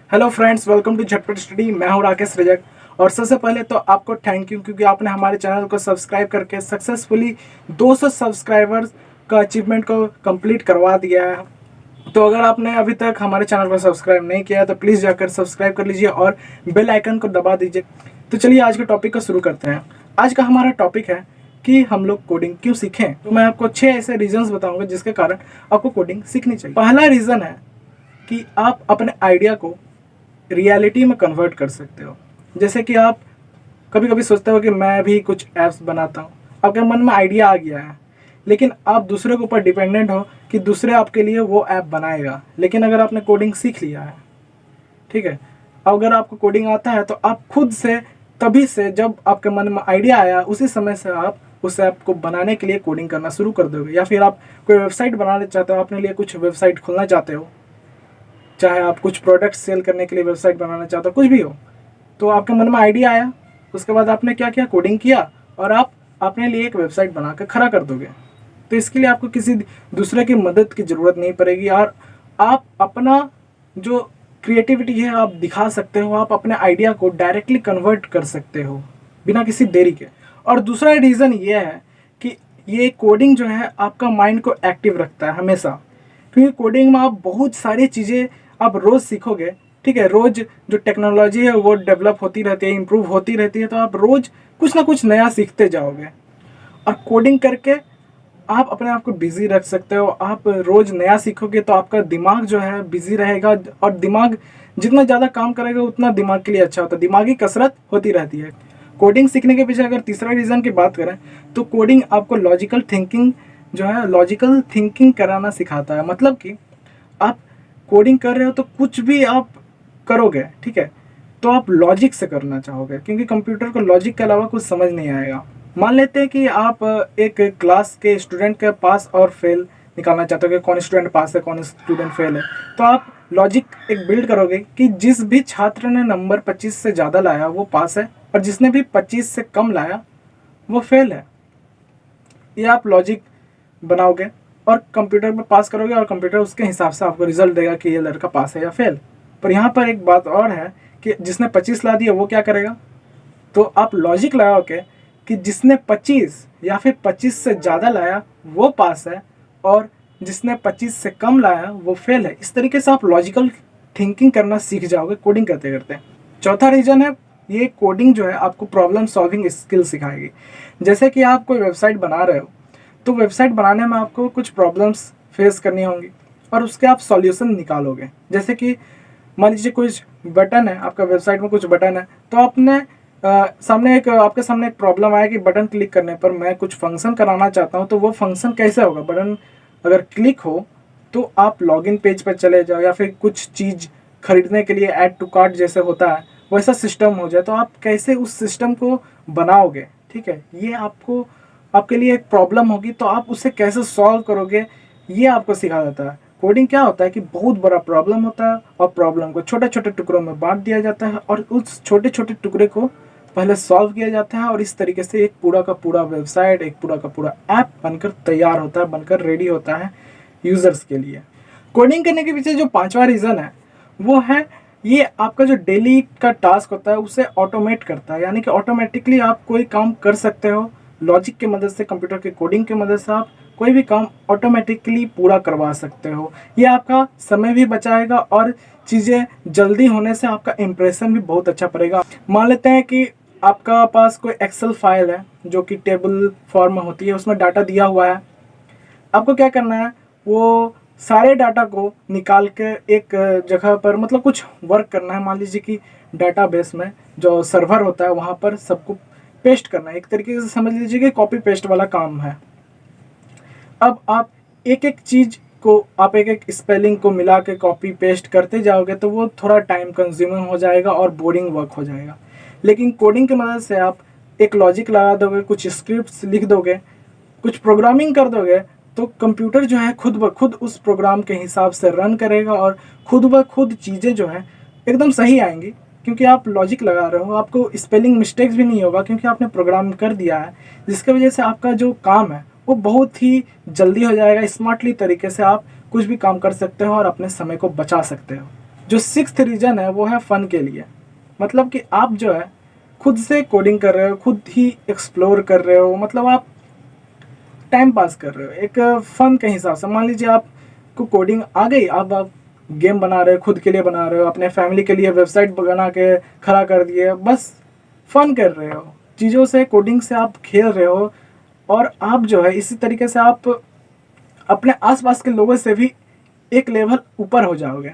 Hello friends, welcome to झटपट study. मैं हूं राकेश रजक। और सबसे पहले तो आपको थैंक यू, क्योंकि आपने हमारे चैनल को सब्सक्राइब करके सक्सेसफुली 200 सब्सक्राइबर्स का अचीवमेंट को कंप्लीट करवा दिया है। तो अगर आपने अभी तक हमारे चैनल को सब्सक्राइब नहीं किया है तो प्लीज़ जाकर सब्सक्राइब कर लीजिए और बेल आइकन को दबा दीजिए। तो चलिए आज के टॉपिक को शुरू करते हैं। आज का हमारा टॉपिक है कि हम लोग कोडिंग क्यों सीखें। तो मैं आपको 6 ऐसे रीजंस बताऊंगा जिसके कारण आपको कोडिंग सीखनी चाहिए। पहला रीज़न है कि आप अपने आइडिया को रियलिटी में कन्वर्ट कर सकते हो। जैसे कि आप कभी कभी सोचते हो कि मैं भी कुछ ऐप्स बनाता हूँ, आपके मन में आइडिया आ गया है, लेकिन आप दूसरे के ऊपर डिपेंडेंट हो कि दूसरे आपके लिए वो ऐप बनाएगा। लेकिन अगर आपने कोडिंग सीख लिया है, ठीक है, अगर आपको कोडिंग आता है तो आप खुद से तभी से जब आपके मन में आइडिया आया उसी समय से आप उस ऐप को बनाने के लिए कोडिंग करना शुरू कर दोगे। या फिर आप कोई वेबसाइट बनाना चाहते हो, अपने लिए कुछ वेबसाइट खोलना चाहते हो, चाहे आप कुछ प्रोडक्ट सेल करने के लिए वेबसाइट बनाना चाहते हो, कुछ भी हो, तो आपके मन में आइडिया आया, उसके बाद आपने क्या किया, कोडिंग किया और आप अपने लिए एक वेबसाइट बना कर खड़ा कर दोगे। तो इसके लिए आपको किसी दूसरे की मदद की ज़रूरत नहीं पड़ेगी और आप अपना जो क्रिएटिविटी है आप दिखा सकते हो। आप अपने आइडिया को डायरेक्टली कन्वर्ट कर सकते हो बिना किसी देरी के। और दूसरा रीज़न ये है कि ये कोडिंग जो है आपका माइंड को एक्टिव रखता है हमेशा, क्योंकि कोडिंग में आप बहुत सारी चीज़ें आप रोज़ सीखोगे। ठीक है, रोज़ जो टेक्नोलॉजी है वो डेवलप होती रहती है, इम्प्रूव होती रहती है, तो आप रोज़ कुछ ना कुछ नया सीखते जाओगे। और कोडिंग करके आप अपने आप को बिज़ी रख सकते हो। आप रोज़ नया सीखोगे तो आपका दिमाग जो है बिज़ी रहेगा, और दिमाग जितना ज़्यादा काम करेगा उतना दिमाग के लिए अच्छा होता है। दिमागी कसरत होती रहती है। कोडिंग सीखने के पीछे अगर तीसरा रीज़न की बात करें तो कोडिंग आपको लॉजिकल थिंकिंग कराना सिखाता है। मतलब कि आप कोडिंग कर रहे हो तो कुछ भी आप करोगे, ठीक है, तो आप लॉजिक से करना चाहोगे, क्योंकि कंप्यूटर को लॉजिक के अलावा कुछ समझ नहीं आएगा। मान लेते हैं कि आप एक क्लास के स्टूडेंट के पास और फेल निकालना चाहते हो कि कौन स्टूडेंट पास है कौन स्टूडेंट फेल है, तो आप लॉजिक एक बिल्ड करोगे कि जिस भी छात्र ने नंबर 25 से ज़्यादा लाया वो पास है और जिसने भी 25 से कम लाया वो फेल है। ये आप लॉजिक बनाओगे और कंप्यूटर में पास करोगे और कंप्यूटर उसके हिसाब से आपको रिजल्ट देगा कि ये लड़का पास है या फेल। पर यहाँ पर एक बात और है कि जिसने 25 ला दिया वो क्या करेगा, तो आप लॉजिक लगाओगे कि जिसने 25 या फिर 25 से ज़्यादा लाया वो पास है और जिसने 25 से कम लाया वो फेल है। इस तरीके से आप लॉजिकल थिंकिंग करना सीख जाओगे कोडिंग करते करते। चौथा रीज़न है, ये कोडिंग जो है आपको प्रॉब्लम सॉल्विंग स्किल सिखाएगी। जैसे कि आप कोई वेबसाइट बना रहे हो तो वेबसाइट बनाने में आपको कुछ प्रॉब्लम्स फेस करनी होंगी और उसके आप सॉल्यूशन निकालोगे। जैसे कि मान लीजिए कुछ बटन है, आपका वेबसाइट में कुछ बटन है, तो आपने आपके सामने एक प्रॉब्लम आया कि बटन क्लिक करने पर मैं कुछ फंक्शन कराना चाहता हूँ, तो वो फंक्शन कैसे होगा। बटन अगर क्लिक हो तो आप लॉगिन पेज पर चले जाओ, या फिर कुछ चीज़ खरीदने के लिए ऐड टू कार्ट जैसे होता है वैसा सिस्टम हो जाए, तो आप कैसे उस सिस्टम को बनाओगे। ठीक है, ये आपके लिए एक प्रॉब्लम होगी तो आप उसे कैसे सॉल्व करोगे, ये आपको सिखा जाता है। कोडिंग क्या होता है कि बहुत बड़ा प्रॉब्लम होता है और प्रॉब्लम को छोटे छोटे टुकड़ों में बांट दिया जाता है और उस छोटे छोटे टुकड़े को पहले सॉल्व किया जाता है और इस तरीके से एक पूरा का पूरा वेबसाइट, एक पूरा का पूरा ऐप बनकर तैयार होता है, बनकर रेडी होता है यूज़र्स के लिए। कोडिंग करने के पीछे जो पांचवा रीज़न है वो है, ये आपका जो डेली का टास्क होता है उसे ऑटोमेट करता है। यानी कि ऑटोमेटिकली आप कोई काम कर सकते हो लॉजिक की मदद से, कंप्यूटर के कोडिंग की मदद से आप कोई भी काम ऑटोमेटिकली पूरा करवा सकते हो। ये आपका समय भी बचाएगा और चीज़ें जल्दी होने से आपका इम्प्रेशन भी बहुत अच्छा पड़ेगा। मान लेते हैं कि आपका पास कोई एक्सेल फाइल है जो कि टेबल फॉर्म में होती है, उसमें डाटा दिया हुआ है। आपको क्या करना है, वो सारे डाटा को निकाल के एक जगह पर, मतलब कुछ वर्क करना है। मान लीजिए कि डाटाबेस में जो सर्वर होता है वहाँ पर सबको पेस्ट करना है। एक तरीके से समझ लीजिए कि कॉपी पेस्ट वाला काम है। अब आप एक एक चीज़ को, आप एक एक स्पेलिंग को मिला के कॉपी पेस्ट करते जाओगे तो वो थोड़ा टाइम कंज्यूमिंग हो जाएगा और बोरिंग वर्क हो जाएगा। लेकिन कोडिंग की मदद से आप एक लॉजिक लगा दोगे, कुछ स्क्रिप्ट्स लिख दोगे, कुछ प्रोग्रामिंग कर दोगे, तो कंप्यूटर जो है खुद ब खुद उस प्रोग्राम के हिसाब से रन करेगा और खुद ब खुद चीज़ें जो है एकदम सही आएंगी, क्योंकि आप लॉजिक लगा रहे हो। आपको स्पेलिंग मिस्टेक्स भी नहीं होगा क्योंकि आपने प्रोग्राम कर दिया है, जिसकी वजह से आपका जो काम है वो बहुत ही जल्दी हो जाएगा। स्मार्टली तरीके से आप कुछ भी काम कर सकते हो और अपने समय को बचा सकते हो। जो सिक्स्थ रीज़न है वो है फ़न के लिए। मतलब कि आप जो है खुद से कोडिंग कर रहे हो, खुद ही एक्सप्लोर कर रहे हो, मतलब आप टाइम पास कर रहे हो एक फ़न के हिसाब से। मान लीजिए आपको कोडिंग आ गई, अब आप गेम बना रहे हो, खुद के लिए बना रहे हो, अपने फैमिली के लिए वेबसाइट बना के खड़ा कर दिए, बस फ़न कर रहे हो चीज़ों से, कोडिंग से आप खेल रहे हो। और आप जो है इसी तरीके से आप अपने आसपास के लोगों से भी एक लेवल ऊपर हो जाओगे।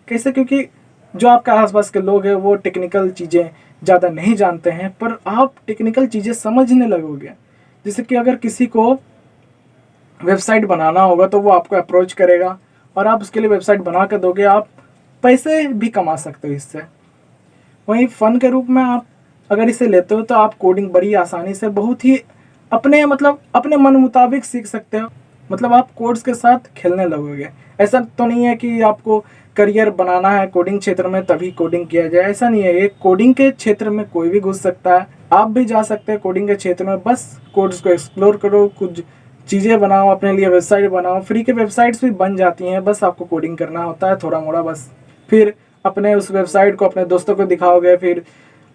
कैसे? क्योंकि जो आपके आसपास के लोग हैं वो टेक्निकल चीज़ें ज़्यादा नहीं जानते हैं, पर आप टेक्निकल चीज़ें समझने लगोगे। जैसे कि अगर किसी को वेबसाइट बनाना होगा तो वो आपको अप्रोच करेगा और आप उसके लिए वेबसाइट बना कर दोगे, आप पैसे भी कमा सकते हो इससे। वहीं फ़न के रूप में आप अगर इसे लेते हो तो आप कोडिंग बड़ी आसानी से बहुत ही अपने मतलब अपने मन मुताबिक सीख सकते हो। मतलब आप कोड्स के साथ खेलने लगोगे। ऐसा तो नहीं है कि आपको करियर बनाना है कोडिंग क्षेत्र में तभी कोडिंग किया जाए, ऐसा नहीं है। ये कोडिंग के क्षेत्र में कोई भी घुस सकता है, आप भी जा सकते हैं कोडिंग के क्षेत्र में। बस कोड्स को एक्सप्लोर करो, कुछ चीज़ें बनाओ, अपने लिए वेबसाइट बनाओ। फ्री के वेबसाइट्स भी बन जाती हैं, बस आपको कोडिंग करना होता है थोड़ा मोड़ा बस। फिर अपने उस वेबसाइट को अपने दोस्तों को दिखाओगे, फिर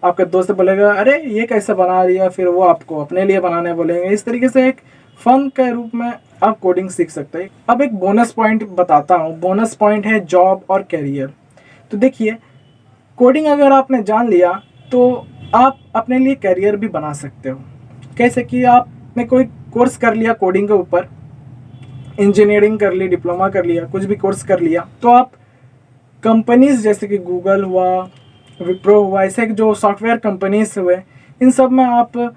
आपके दोस्त बोलेगा अरे ये कैसे बना दिया, फिर वो आपको अपने लिए बनाने बोलेंगे। इस तरीके से एक फ़न के रूप में आप कोडिंग सीख सकते हैं। अब एक बोनस पॉइंट बताता हूँ। बोनस पॉइंट है जॉब और कैरियर। तो देखिए, कोडिंग अगर आपने जान लिया तो आप अपने लिए कैरियर भी बना सकते हो। कैसे? कि आपने कोई कोर्स कर लिया कोडिंग के ऊपर, इंजीनियरिंग कर ली, डिप्लोमा कर लिया, कुछ भी कोर्स कर लिया, तो आप कंपनीज जैसे कि गूगल हुआ, विप्रो हुआ, ऐसे जो सॉफ्टवेयर कंपनीज हुए, इन सब में आप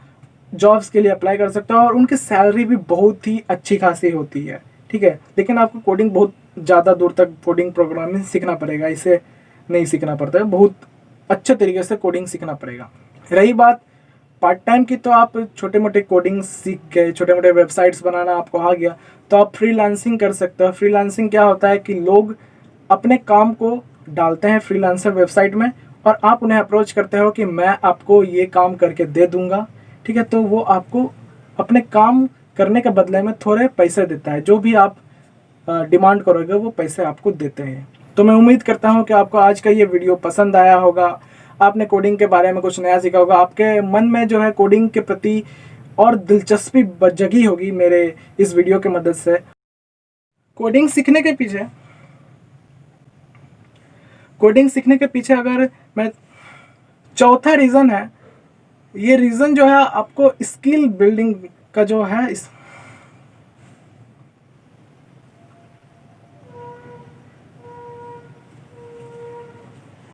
जॉब्स के लिए अप्लाई कर सकते हो और उनकी सैलरी भी बहुत ही अच्छी खासी होती है। ठीक है, लेकिन आपको कोडिंग बहुत ज़्यादा दूर तक कोडिंग प्रोग्रामिंग सीखना पड़ेगा, इसे नहीं सीखना पड़ता है, बहुत अच्छे तरीके से कोडिंग सीखना पड़ेगा। रही बात पार्ट टाइम की, तो आप छोटे मोटे कोडिंग सीख के छोटे मोटे वेबसाइट्स बनाना आपको आ गया तो आप फ्रीलांसिंग कर सकते हो। फ्रीलांसिंग क्या होता है कि लोग अपने काम को डालते हैं फ्रीलांसर वेबसाइट में और आप उन्हें अप्रोच करते हो कि मैं आपको ये काम करके दे दूंगा। ठीक है, तो वो आपको अपने काम करने के बदले में थोड़े पैसे देता है, जो भी आप डिमांड करोगे वो पैसे आपको देते हैं। तो मैं उम्मीद करता हूँ कि आपको आज का ये वीडियो पसंद आया होगा, आपने कोडिंग के बारे में कुछ नया सीखा होगा, आपके मन में जो है कोडिंग के प्रति और दिलचस्पी जगी होगी मेरे इस वीडियो के मदद से। कोडिंग सीखने के पीछे अगर मैं चौथा रीज़न है, ये रीज़न जो है आपको स्किल बिल्डिंग का जो है